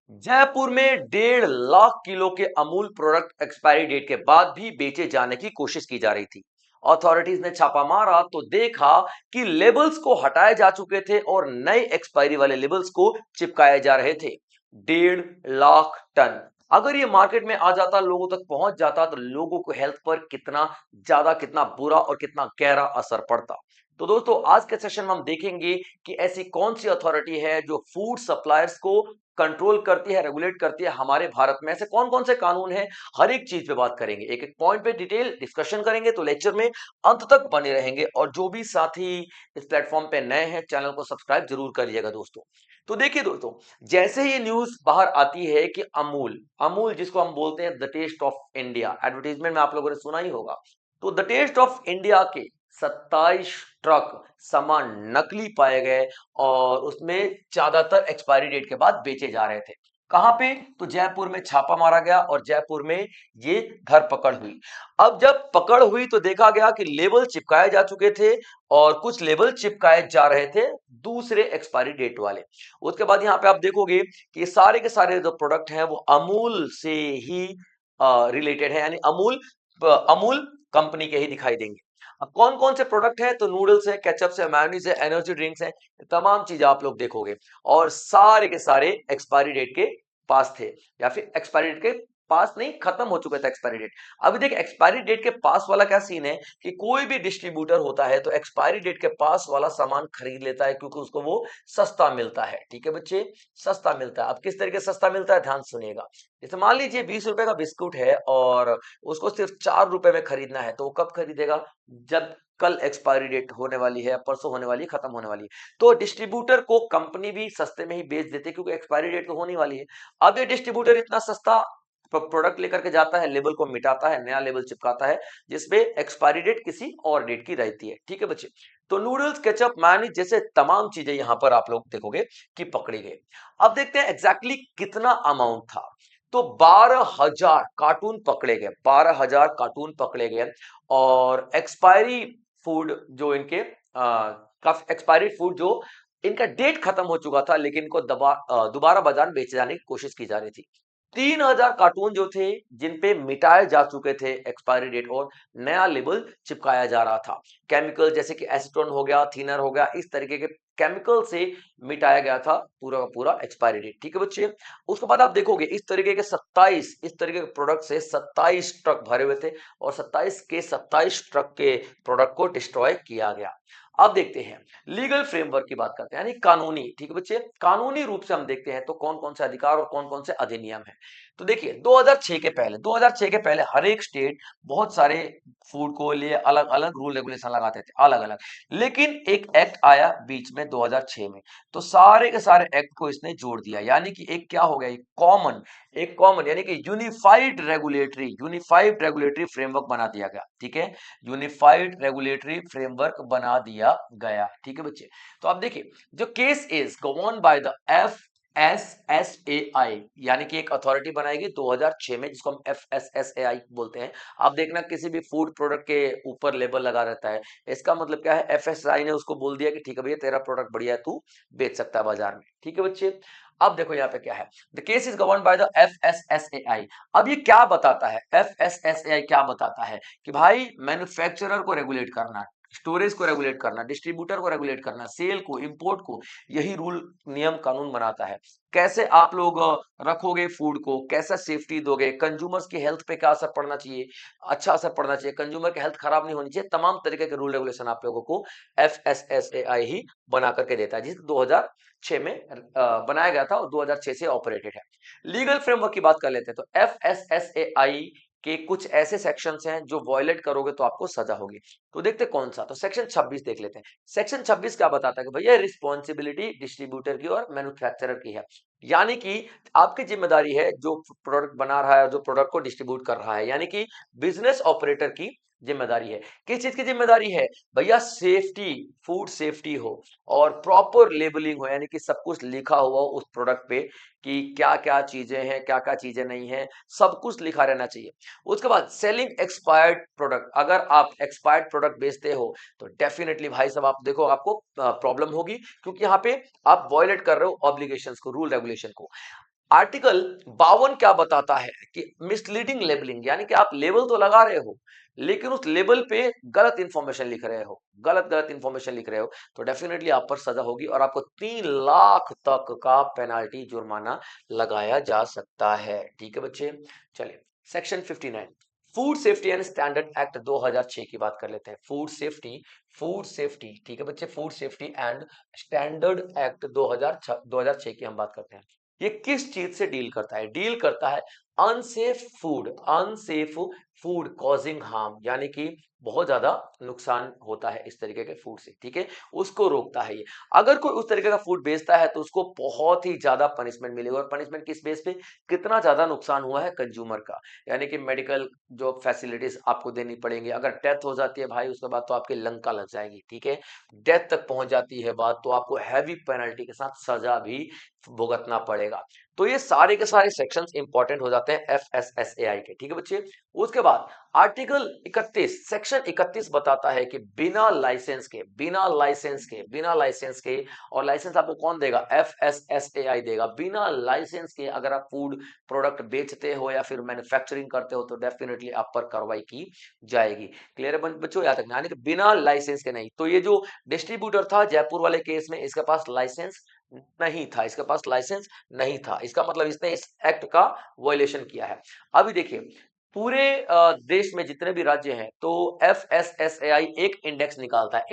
जयपुर में 1.5 लाख किलो के Amul product expiry date के बाद भी बेचे जाने की कोशिश की जा रही थी। अथॉरिटीज ने छापा मारा तो देखा कि लेबल्स को हटाए जा चुके थे और नए एक्सपायरी वाले लेबल्स को चिपकाए जा रहे थे। 1.5 लाख टन अगर ये मार्केट में आ जाता, लोगों तक पहुंच जाता, तो लोगों को हेल्थ पर कितना ज्यादा, कितना बुरा और कितना गहरा असर पड़ता। तो दोस्तों, आज के सेशन में हम देखेंगे कि ऐसी कौन सी अथॉरिटी है जो फूड सप्लायर्स को कंट्रोल करती है, रेगुलेट करती है। हमारे भारत में ऐसे कौन कौन से कानून हैं, हर एक चीज पे बात करेंगे, एक एक पॉइंट पे डिटेल डिस्कशन करेंगे। तो लेक्चर में अंत तक बने रहेंगे और जो भी साथी इस प्लेटफॉर्म पे नए हैं, चैनल को सब्सक्राइब जरूर करिएगा दोस्तों। तो देखिए दोस्तों, जैसे ही न्यूज बाहर आती है कि अमूल अमूल जिसको हम बोलते हैं the taste of India, advertisement में आप लोगों ने सुना ही होगा, तो द टेस्ट ऑफ इंडिया के 27 ट्रक सामान नकली पाए गए और उसमें ज्यादातर एक्सपायरी डेट के बाद बेचे जा रहे थे। कहां पे? तो जयपुर में छापा मारा गया और जयपुर में ये धरपकड़ हुई। अब जब पकड़ हुई तो देखा गया कि लेबल चिपकाए जा चुके थे और कुछ लेबल चिपकाए जा रहे थे दूसरे एक्सपायरी डेट वाले। उसके बाद यहां पे आप देखोगे कि ये सारे के सारे जो प्रोडक्ट हैं वो अमूल से ही रिलेटेड है, यानी अमूल अमूल कंपनी के ही दिखाई देंगे। अब कौन कौन से प्रोडक्ट हैं? तो नूडल्स है, केचप्स है, मेयोनीज है, एनर्जी ड्रिंक्स है, तमाम चीजें आप लोग देखोगे और सारे के सारे एक्सपायरी डेट के पास थे, या फिर एक्सपायरी डेट के पास नहीं, खत्म हो चुका था एक्सपायरी डेट। अभी देखिए, एक्सपायरी डेट के पास वाला क्या सीन है कि कोई भी डिस्ट्रीब्यूटर होता है तो एक्सपायरी डेट के पास वाला सामान खरीद लेता है क्योंकि उसको वो सस्ता मिलता है। ठीक है बच्चे, सस्ता मिलता है। अब किस तरीके से सस्ता मिलता है, ध्यान सुनिएगा। जैसे मान लीजिए 20 रुपए का बिस्कुट है और उसको सिर्फ 4 रुपए में खरीदना है, तो वो कब खरीदेगा? जब कल एक्सपायरी डेट होने वाली है, परसों होने वाली है, खत्म होने वाली है। तो डिस्ट्रीब्यूटर को कंपनी भी सस्ते में ही बेच देती है क्योंकि एक्सपायरी डेट तो होने वाली है। अब ये डिस्ट्रीब्यूटर इतना सस्ता प्रोडक्ट लेकर के जाता है, लेबल को मिटाता है, नया लेबल चिपकाता है जिसपे एक्सपायरी डेट किसी और डेट की रहती है। ठीक है बच्चे, तो नूडल्स, केचप, मेयोनीज जैसे तमाम चीजें यहां पर आप लोग देखोगे कि पकड़ी गई। अब देखते हैं एग्जैक्टली कितना अमाउंट था। तो 12,000 कार्टून पकड़े गए, 12,000 कार्टून पकड़े गए और एक्सपायरी फूड जो इनके काफी एक्सपायरी फूड जो इनका डेट खत्म हो चुका था, लेकिन इनको दोबारा बाजार में बेचे जाने की कोशिश की जा रही थी। 3,000 कार्टून जो थे जिन पे मिटाए जा चुके थे एक्सपायरी डेट और नया लेबल चिपकाया जा रहा था। केमिकल जैसे कि एसीटोन हो गया, थिनर हो गया, इस तरीके के केमिकल से मिटाया गया था पूरा का पूरा एक्सपायरी डेट। ठीक है बच्चे, उसके बाद आप देखोगे इस तरीके के 27 इस तरीके के प्रोडक्ट से 27 ट्रक भरे हुए थे और 27 के 27 ट्रक के प्रोडक्ट को डिस्ट्रॉय किया गया। अब देखते हैं लीगल फ्रेमवर्क की बात करते हैं, यानी कानूनी। ठीक है बच्चे, कानूनी रूप से हम देखते हैं तो कौन कौन से अधिकार और कौन कौन से अधिनियम है। तो देखिए 2006 के पहले हर एक स्टेट बहुत सारे फूड को लिए अलग अलग रूल रेगुलेशन लगाते थे, अलग अलग। लेकिन एक एक्ट आया बीच में 2006 में, तो सारे के सारे एक्ट को इसने जोड़ दिया, यानी कि एक क्या हो गया, एक कॉमन यानी कि यूनिफाइड रेगुलेटरी फ्रेमवर्क बना दिया गया। ठीक है, यूनिफाइड रेगुलेटरी फ्रेमवर्क बना दिया गया। ठीक है बच्चे, तो आप देखिए जो case is govern by the FSSAI, यानी कि एक अथॉरिटी बनाएगी 2006 में जिसको हम FSSAI बोलते हैं। आप देखना किसी भी फूड प्रोडक्ट के ऊपर लेबल लगा रहता है, इसका मतलब क्या है, FSSAI ने उसको बोल दिया कि ठीक है भैया, तेरा प्रोडक्ट बढ़िया है, तू बेच सकता है बाजार में। ठीक है बच्चे, अब देखो यहाँ पे क्या है, the case is govern by the FSSAI। अब ये क्या बताता है, FSSAI क्या बताता है कि भाई मैन्युफैक्चरर को रेगुलेट करना, स्टोरेज को रेगुलेट करना, डिस्ट्रीब्यूटर को रेगुलेट करना, सेल को, इंपोर्ट को, यही रूल नियम कानून बनाता है। कैसे आप लोग रखोगे फूड को, कैसा सेफ्टी दोगे, कंज्यूमर्स की हेल्थ पे क्या असर पड़ना चाहिए, अच्छा असर पड़ना चाहिए, कंज्यूमर की हेल्थ खराब नहीं होनी चाहिए, तमाम तरीके के रूल रेगुलेशन आप लोगों को FSSAI ही बना करके देता है, जिसे 2006 में बनाया गया था और 2006 से ऑपरेटेड है। लीगल फ्रेमवर्क की बात कर लेते हैं, तो FSSAI के कुछ ऐसे सेक्शंस हैं जो वॉयलेट करोगे तो आपको सजा होगी। तो देखते कौन सा, तो सेक्शन 26 देख लेते हैं। सेक्शन 26 क्या बताता है कि भैया रिस्पॉन्सिबिलिटी डिस्ट्रीब्यूटर की और मैन्युफैक्चरर की है, यानी कि आपकी जिम्मेदारी है जो प्रोडक्ट बना रहा है, जो प्रोडक्ट को डिस्ट्रीब्यूट कर रहा है, यानी कि बिजनेस ऑपरेटर की जिम्मेदारी है। किस चीज की जिम्मेदारी है भैया? सेफ्टी, फूड सेफ्टी हो और प्रॉपर लेबलिंग हो, यानी कि सब कुछ लिखा हुआ हो उस प्रोडक्ट पे कि क्या क्या चीजें हैं, क्या क्या चीजें नहीं है, सब कुछ लिखा रहना चाहिए। उसके बाद सेलिंग एक्सपायर्ड प्रोडक्ट, अगर आप एक्सपायर्ड प्रोडक्ट बेचते हो तो डेफिनेटली भाई साहब आप देखो आपको प्रॉब्लम होगी, क्योंकि यहाँ पे आप वॉयलेट कर रहे हो ऑब्लिगेशंस को, रूल रेगुलेशन को। आर्टिकल 52 क्या बताता है कि मिसलीडिंग लेबलिंग, यानी कि आप लेबल तो लगा रहे हो लेकिन उस लेबल पे गलत इंफॉर्मेशन लिख रहे हो, गलत गलत इंफॉर्मेशन लिख रहे हो, तो डेफिनेटली आप पर सजा होगी और आपको 3 लाख तक का पेनाल्टी जुर्माना लगाया जा सकता है। ठीक है बच्चे, चलिए section 59 food safety and standard act 2006 की बात कर लेते हैं। फूड सेफ्टी, ठीक है बच्चे, food safety and standard act 2006 की हम बात करते हैं। ये किस चीज से डील करता है? डील करता है अनसेफ फूड कॉजिंग हार्म, यानी कि बहुत ज्यादा नुकसान होता है इस तरीके के फूड से, ठीक है, उसको रोकता है ये। अगर कोई उस तरीके का फूड बेचता है तो उसको बहुत ही ज्यादा पनिशमेंट मिलेगी, और पनिशमेंट किस बेस पे? कितना ज्यादा नुकसान हुआ है कंज्यूमर का, यानी कि मेडिकल जो फैसिलिटीज आपको देनी पड़ेंगी, अगर डेथ हो जाती है भाई उसके बाद तो आपकी लंका लग जाएगी, ठीक है, डेथ तक पहुंच जाती है बात तो आपको हैवी पेनल्टी के साथ सजा भी भुगतना पड़ेगा। तो ये सारे के सारे सेक्शंस इंपॉर्टेंट हो जाते हैं एफएसएसएआई के, ठीक है बच्चे। उसके बाद आर्टिकल 31 सेक्शन 31 बताता है कि बिना लाइसेंस के, और लाइसेंस आपको कौन देगा? एफएसएसएआई देगा। बिना लाइसेंस के अगर आप फूड प्रोडक्ट बेचते हो या फिर मैन्युफैक्चरिंग करते हो तो डेफिनेटली आप पर कार्रवाई की जाएगी। क्लियर है बच्चों, याद रखना, यानी कि बिना लाइसेंस के नहीं। तो ये जो डिस्ट्रीब्यूटर था जयपुर वाले केस में, इसके पास लाइसेंस नहीं था, इसके पास लाइसेंस नहीं था, इसका मतलब इसने इस एक्ट का वायलेशन किया है। अभी देखिए पूरे देश में जितने भी राज्य हैं तो एफएसएसएआई एक इंडेक्स निकालता है,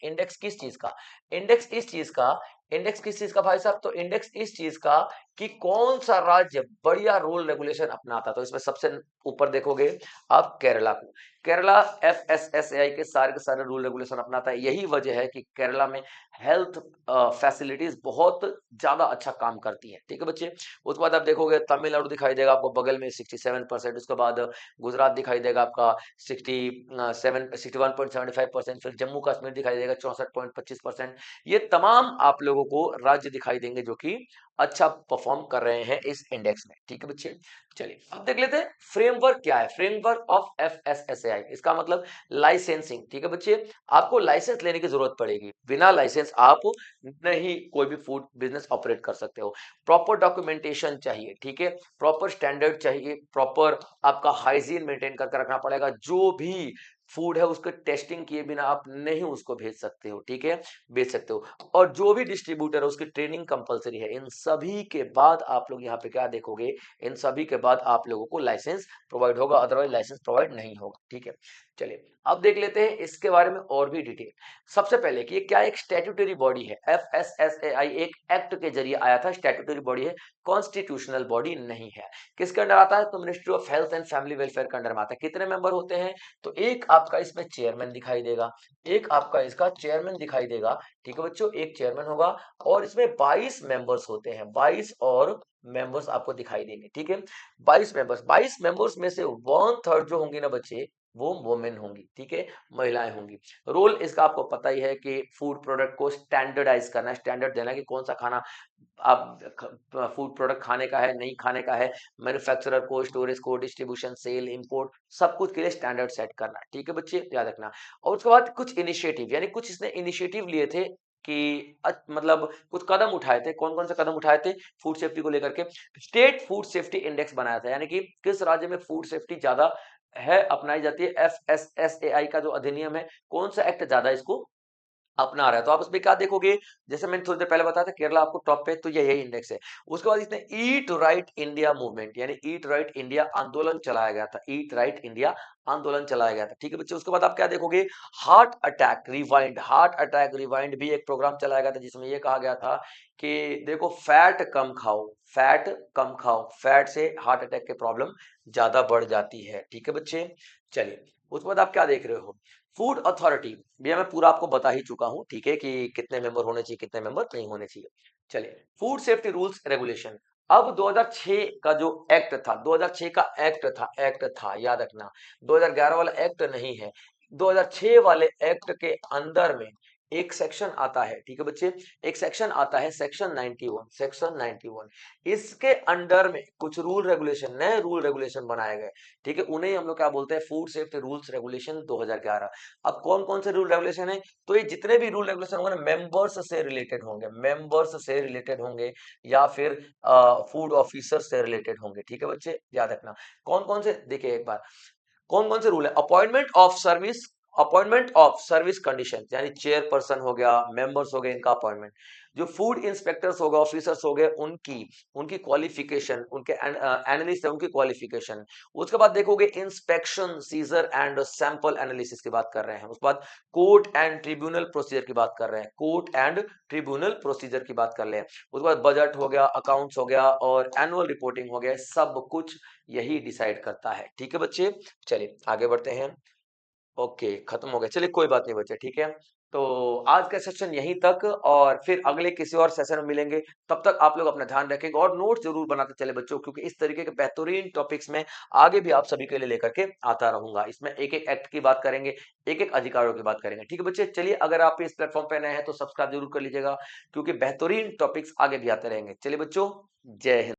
इंडेक्स किस चीज का? इंडेक्स इस चीज का इंडेक्स किस चीज का भाई साहब? तो इंडेक्स इस चीज का कि कौन सा राज्य बढ़िया रूल रेगुलेशन अपनाता। तो इसमें सबसे ऊपर देखोगे आप केरला को। केरला एफएसएसएआई के सारे रूल रेगुलेशन अपनाता है। यही वजह है कि केरला में हेल्थ फैसिलिटीज बहुत ज्यादा अच्छा काम करती है, ठीक है बच्चे। उसके बाद आप देखोगे तमिलनाडु दिखाई देगा आपको बगल में 67%, उसके बाद गुजरात दिखाई देगा आपका 61.75%, फिर जम्मू कश्मीर दिखाई देगा 64.25%। ये तमाम आप लोगों को राज्य दिखाई देंगे जो कि अच्छा परफॉर्म कर रहे हैं इस इंडेक्स में, ठीक है बच्चे। चलिए अब देख लेते हैं फ्रेमवर्क क्या है, फ्रेमवर्क ऑफ एफएसएसएआई, इसका मतलब लाइसेंसिंग, ठीक है बच्चे। आपको लाइसेंस लेने की जरूरत पड़ेगी, बिना लाइसेंस आप नहीं कोई भी फूड बिजनेस ऑपरेट कर सकते हो। प्रॉपर डॉक्यूमेंटेशन चाहिए, ठीक है, प्रॉपर स्टैंडर्ड चाहिए, प्रॉपर आपका हाइजीन मेंटेन करके रखना पड़ेगा। जो भी फूड है उसके टेस्टिंग किए बिना आप नहीं उसको भेज सकते हो, ठीक है, बेच सकते हो। और जो भी डिस्ट्रीब्यूटर है उसकी ट्रेनिंग कंपलसरी है। इन सभी के बाद आप लोग यहाँ पे क्या देखोगे? इन सभी के बाद आप लोगों को लाइसेंस प्रोवाइड होगा, अदरवाइज लाइसेंस प्रोवाइड नहीं होगा, ठीक है। चलिए अब देख लेते हैं इसके बारे में और भी डिटेल। सबसे पहले कि ये क्या एक स्टैट्यूटरी बॉडी है। एफएसएसएआई एक एक्ट के जरिए आया था, स्टैट्यूटरी बॉडी है, कॉन्स्टिट्यूशनल बॉडी नहीं है। किसके अंडर आता है? तो ministry of health and family welfare के अंडर में आता है। कितने मेंबर होते हैं? तो एक आपका इसमें चेयरमैन दिखाई देगा, एक आपका इसका चेयरमैन दिखाई देगा, ठीक है बच्चों, एक चेयरमैन होगा। और इसमें 22 मेंबर्स होते हैं, 22 और मेंबर्स आपको दिखाई देंगे, ठीक है। 22 मेंबर्स में से 1/3 जो होंगे ना बच्चे वो वुमेन होंगी, ठीक है, महिलाएं होंगी। रोल इसका आपको पता ही है कि फूड प्रोडक्ट को स्टैंडर्डाइज करना, स्टैंडर्ड देना कि कौन सा खाना आप फूड प्रोडक्ट खाने का है नहीं खाने का है, मैन्युफैक्चरर को, स्टोरेज को, डिस्ट्रीब्यूशन, सेल, इंपोर्ट, सब कुछ के लिए स्टैंडर्ड सेट करना, ठीक है बच्चे, याद रखना। और उसके बाद कुछ इनिशिएटिव, यानी कुछ इसने इनिशिएटिव लिए थे कि मतलब कुछ कदम उठाए थे। कौन कौन से कदम उठाए थे फूड सेफ्टी को लेकर के? स्टेट फूड सेफ्टी इंडेक्स बनाया था, यानी कि किस राज्य में फूड सेफ्टी ज्यादा है अपनाई जाती है। एफएसएसएआई का जो अधिनियम है, कौन सा एक्ट ज्यादा इसको अपना रहा है, तो आप उसमें क्या देखोगे? जैसे मैंने थोड़ी देर पहले बताया था केरला आपको टॉप पे, तो यही इंडेक्स है। उसके बाद इसने ईट राइट इंडिया मूवमेंट, यानी ईट राइट इंडिया आंदोलन चलाया गया था, ईट राइट इंडिया आंदोलन चलाया गया था, ठीक है बच्चे। उसके बाद आप क्या देखोगे? हार्ट अटैक रिवाइंड भी एक प्रोग्राम चलाया गया था जिसमें यह कहा गया था कि देखो फैट कम खाओ, फैट से हार्ट अटैक के प्रॉब्लम ज्यादा बढ़ जाती है, ठीक है बच्चे। चलिए उसके बाद आप क्या देख रहे हो? फूड अथॉरिटी, भैया मैं पूरा आपको बता ही चुका हूं, ठीक है, कि कितने मेंबर होने चाहिए कितने मेंबर नहीं होने चाहिए। चलिए फूड सेफ्टी रूल्स रेगुलेशन। अब 2006 का जो एक्ट था, 2006 का एक्ट था, याद रखना, 2011 वाला एक्ट नहीं है। 2006 वाले एक्ट के अंदर में एक सेक्शन आता है, ठीक है बच्चे, एक सेक्शन आता है सेक्शन 91, सेक्शन 91। इसके अंडर में कुछ रूल रेगुलेशन, नए रूल रेगुलेशन बनाए गए, ठीक है, उन्हें हम लोग क्या बोलते हैं, फूड सेफ्टी रूल्स रेगुलेशन 2011। अब कौन कौन से रूल रेगुलेशन है, तो ये जितने भी रूल रेगुलेशन होंगे ना, मेंबर्स से रिलेटेड होंगे, मेंबर्स से रिलेटेड होंगे, या फिर फूड ऑफिसर से रिलेटेड होंगे, ठीक है बच्चे, याद रखना। कौन कौन से, देखिए एक बार, कौन कौन से रूल है, अपॉइंटमेंट ऑफ सर्विस कंडीशन, यानी चेयरपर्सन हो गया, मेंबर्स हो गए, इनका अपॉइंटमेंट, जो फूड इंस्पेक्टर्स हो गए, ऑफिसर्स हो गए, उनकी उनकी क्वालिफिकेशन, उनके एनालिस्ट है, उनकी क्वालिफिकेशन। उसके बाद देखोगे inspection, seizure and sample analysis की बात कर रहे हैं। उसके बाद कोर्ट एंड ट्रिब्यूनल प्रोसीजर की बात कर रहे हैं, कोर्ट एंड ट्रिब्यूनल प्रोसीजर की बात कर ले। उसके बाद बजट हो गया, अकाउंट्स हो गया, और एनुअल रिपोर्टिंग हो गया, सब कुछ यही डिसाइड करता है, ठीक है बच्चे। चलिए आगे बढ़ते हैं। ओके, खत्म हो गया, चलिए कोई बात नहीं बच्चे, ठीक है। तो आज का सेशन यहीं तक, और फिर अगले किसी और सेशन में मिलेंगे। तब तक आप लोग अपना ध्यान रखेंगे और नोट जरूर बनाते चले बच्चों, क्योंकि इस तरीके के बेहतरीन टॉपिक्स में आगे भी आप सभी के लिए लेकर के आता रहूंगा। इसमें एक एक एक्ट की बात करेंगे, एक एक अधिकारों की बात करेंगे, ठीक है बच्चे। चलिए, अगर आप इस प्लेटफॉर्म पे नए हैं तो सब्सक्राइब जरूर कर लीजिएगा, क्योंकि बेहतरीन टॉपिक्स आगे भी आते रहेंगे। चलिए बच्चों, जय हिंद।